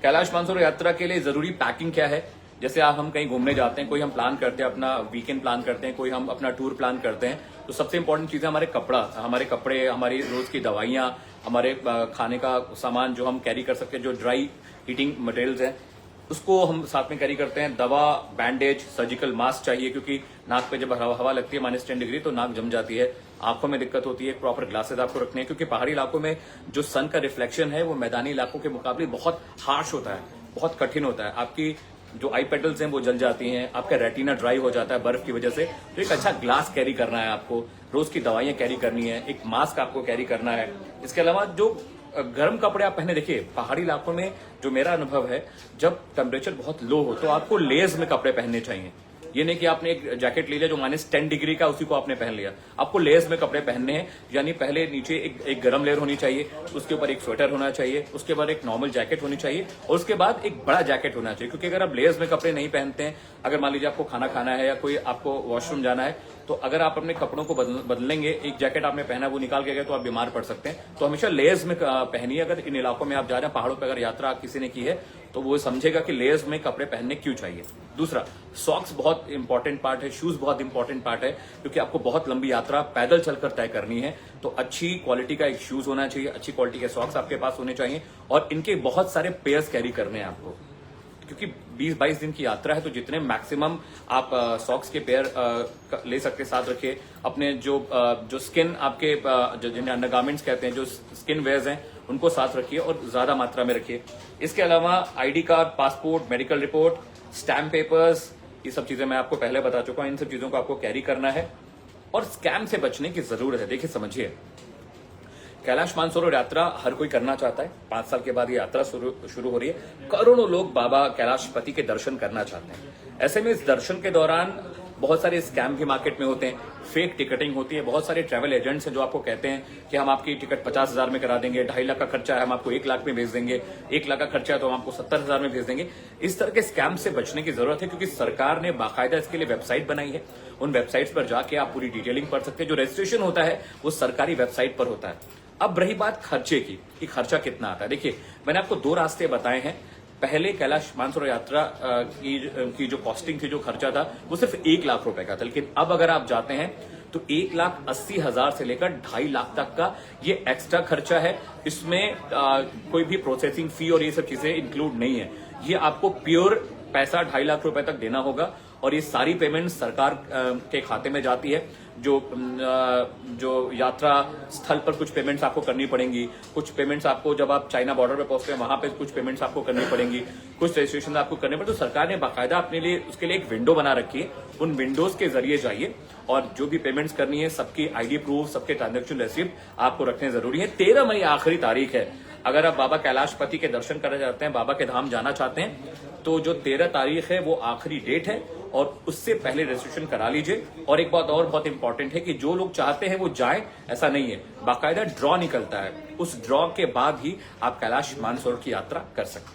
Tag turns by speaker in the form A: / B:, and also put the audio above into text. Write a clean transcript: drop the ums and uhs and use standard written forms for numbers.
A: कैलाश मानसरोवर यात्रा के लिए जरूरी पैकिंग क्या है? जैसे आप हम कहीं घूमने जाते हैं, कोई हम प्लान करते हैं, अपना वीकेंड प्लान करते हैं, कोई हम अपना टूर प्लान करते हैं, तो सबसे इंपॉर्टेंट चीज है हमारे कपड़े, हमारी रोज की दवाइयां, हमारे खाने का सामान जो हम कैरी कर सकते हैं, जो ड्राई हीटिंग मटेरियल्स हैं उसको हम साथ में कैरी करते हैं। दवा, बैंडेज, सर्जिकल मास्क चाहिए क्योंकि नाक पे जब हवा लगती है -10 डिग्री तो नाक जम जाती है, आंखों में दिक्कत होती है। प्रॉपर ग्लासेस आपको रखने हैं क्योंकि पहाड़ी इलाकों में जो सन का रिफ्लेक्शन है वो मैदानी इलाकों के मुकाबले बहुत हार्श होता है, बहुत कठिन होता है। आपकी जो आई पेडल्स हैं वो जल जाती हैं, आपका रेटिना ड्राई हो जाता है बर्फ की वजह से। तो एक अच्छा ग्लास कैरी करना है आपको, रोज की दवाइयां कैरी करनी है, एक मास्क आपको कैरी करना है। इसके अलावा जो गर्म कपड़े आप पहने, देखिए पहाड़ी इलाकों में जो मेरा अनुभव है, जब टेम्परेचर बहुत लो हो तो आपको लेस में कपड़े पहनने चाहिए। ये नहीं कि आपने एक जैकेट ले लिया जो -10 डिग्री का, उसी को आपने पहन लिया। आपको लेयर्स में कपड़े पहनने हैं, यानी पहले नीचे एक गर्म लेयर होनी चाहिए, उसके ऊपर एक स्वेटर होना चाहिए, उसके बाद एक नॉर्मल जैकेट होनी चाहिए और उसके बाद एक बड़ा जैकेट होना चाहिए। क्योंकि अगर आप लेयर्स में कपड़े नहीं पहनते हैं, अगर मान लीजिए आपको खाना खाना है या कोई आपको वॉशरूम जाना है, तो अगर आप अपने कपड़ों को बदलेंगे, एक जैकेट आपने पहना वो निकाल के गए तो आप बीमार पड़ सकते हैं। तो हमेशा लेयर्स में पहनिए। अगर इन इलाकों में आप जा रहे हैं, पहाड़ों पर अगर यात्रा किसी ने की है तो वो समझेगा कि लेयर्स में कपड़े पहनने क्यों चाहिए। दूसरा, सॉक्स बहुत इंपॉर्टेंट पार्ट है, शूज बहुत इंपॉर्टेंट पार्ट है क्योंकि आपको बहुत लंबी यात्रा पैदल चलकर तय करनी है। तो अच्छी क्वालिटी का एक शूज होना चाहिए, अच्छी क्वालिटी के सॉक्स आपके पास होने चाहिए और इनके बहुत सारे पेयर्स कैरी करने हैं आपको, क्योंकि 20-22 दिन की यात्रा है। तो जितने मैक्सिमम आप सॉक्स के पेयर ले सकते साथ रखिए। अपने जो स्किन आपके जिन्हें अंडरगारमेंट्स कहते हैं, जो स्किन वेयर्स हैं उनको साथ रखिए और ज्यादा मात्रा में रखिए। इसके अलावा ID card, passport, medical report, stamp papers, ये सब चीजें मैं आपको पहले बता चुका हूं। इन सब चीजों को आपको कैरी करना है और स्कैम से बचने की जरूरत है। देखिए समझिए, कैलाश मानसरोवर यात्रा हर कोई करना चाहता है। 5 साल के बाद ये यात्रा शुरू हो रही है। करोड़ों लोग बाबा कैलाशपति के दर्शन करना चाहते हैं। ऐसे में इस दर्शन के दौरान बहुत सारे स्कैम भी मार्केट में होते हैं, फेक टिकटिंग होती है। बहुत सारे ट्रैवल एजेंट्स हैं जो आपको कहते हैं कि हम आपकी टिकट 50,000 में करा देंगे, 2.5 लाख का खर्चा है हम आपको 1 लाख में भेज देंगे, 1 लाख का खर्चा है तो हम आपको 70,000 में भेज देंगे। इस तरह के स्कैम से बचने की जरूरत है क्योंकि सरकार ने बाकायदा इसके लिए वेबसाइट बनाई है। उन वेबसाइट्स पर जाके आप पूरी डिटेलिंग पढ़ सकते हैं। जो रजिस्ट्रेशन होता है वो सरकारी वेबसाइट पर होता है। अब रही बात खर्चे की कि खर्चा कितना आता है। देखिए, मैंने आपको 2 रास्ते बताए हैं। पहले कैलाश मानसरोवर यात्रा की जो कॉस्टिंग थी, जो खर्चा था, वो सिर्फ 1 लाख रुपए का था। लेकिन अब अगर आप जाते हैं तो 1,80,000 से लेकर 2.5 लाख तक का ये एक्स्ट्रा खर्चा है। इसमें कोई भी प्रोसेसिंग फी और ये सब चीजें इंक्लूड नहीं है। ये आपको प्योर पैसा 2.5 लाख रुपए तक देना होगा और ये सारी पेमेंट सरकार के खाते में जाती है। जो यात्रा स्थल पर कुछ पेमेंट्स आपको करनी पड़ेंगी, कुछ पेमेंट्स आपको जब आप चाइना बॉर्डर पे पहुंचते हैं वहां पे कुछ पेमेंट्स आपको करनी पड़ेंगी, कुछ रजिस्ट्रेशन आपको करने पड़े। तो सरकार ने बाकायदा अपने लिए उसके लिए एक विंडो बना रखी है। उन विंडोज के जरिए जाइए और जो भी पेमेंट्स करनी है, सबकी आईडी प्रूफ, सबके ट्रांजेक्शन रिसिप्ट आपको रखने जरूरी है। 13 मई आखिरी तारीख है। अगर आप बाबा कैलाशपति के दर्शन करना चाहते हैं, बाबा के धाम जाना चाहते हैं, तो जो 13 तारीख है वो आखिरी डेट है और उससे पहले रजिस्ट्रेशन करा लीजिए। और एक बात और बहुत इंपॉर्टेंट है कि जो लोग चाहते हैं वो जाएं, ऐसा नहीं है। बाकायदा ड्रॉ निकलता है, उस ड्रॉ के बाद ही आप कैलाश मानसरोवर की यात्रा कर सकते हैं।